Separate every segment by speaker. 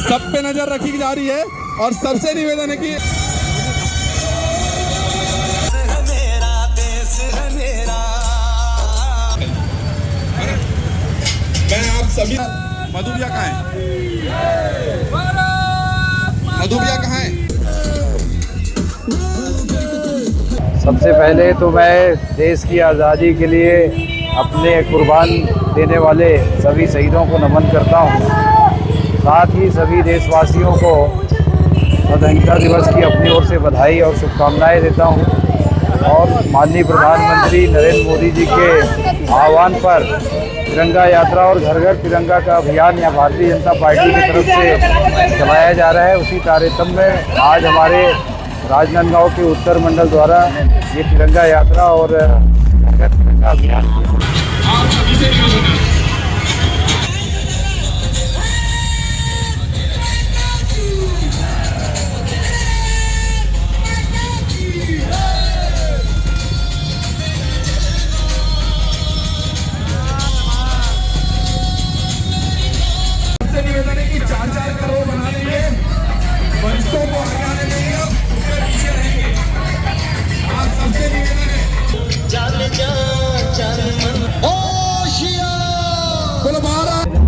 Speaker 1: सब पे नजर रखी जा रही है और सबसे निवेदन है कि मैं आप सभी मधु भैया कहाँ है? मधु भैया कहाँ है?
Speaker 2: सबसे पहले तो मैं देश की आज़ादी के लिए अपने कुर्बान देने वाले सभी शहीदों को नमन करता हूँ। साथ ही सभी देशवासियों को स्वतंत्रता दिवस की अपनी ओर से बधाई और शुभकामनाएं देता हूँ। और माननीय प्रधानमंत्री नरेंद्र मोदी जी के आह्वान पर तिरंगा यात्रा और घर घर तिरंगा का अभियान यहाँ भारतीय जनता पार्टी की तरफ से चलाया जा रहा है। उसी तारतम्य में आज हमारे राजनांदगांव के उत्तर मंडल द्वारा ये तिरंगा यात्रा और घर घर तिरंगा अभियान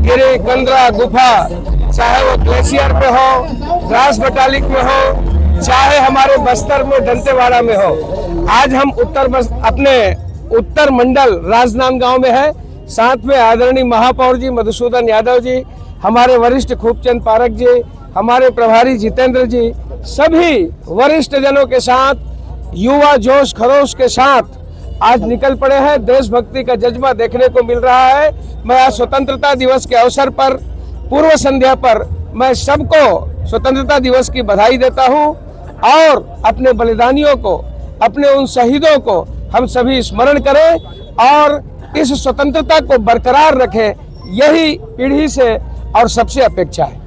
Speaker 2: गिरी कंदरा गुफा, चाहे वो ग्लेशियर पे हो, द्रास बटालिक में हो, चाहे हमारे बस्तर में दंतेवाड़ा में हो, आज हम अपने उत्तर मंडल राजनांदगांव में है। साथ में आदरणीय महापौर जी मधुसूदन यादव जी, हमारे वरिष्ठ खूबचंद पारक जी, हमारे प्रभारी जितेंद्र जी, सभी वरिष्ठ जनों के साथ युवा जोश खरोश के साथ आज निकल पड़े हैं। देशभक्ति का जज्बा देखने को मिल रहा है। मैं आज स्वतंत्रता दिवस के अवसर पर पूर्व संध्या पर मैं सबको स्वतंत्रता दिवस की बधाई देता हूं और अपने बलिदानियों को, अपने उन शहीदों को हम सभी स्मरण करें और इस स्वतंत्रता को बरकरार रखें, यही पीढ़ी से और सबसे अपेक्षा है।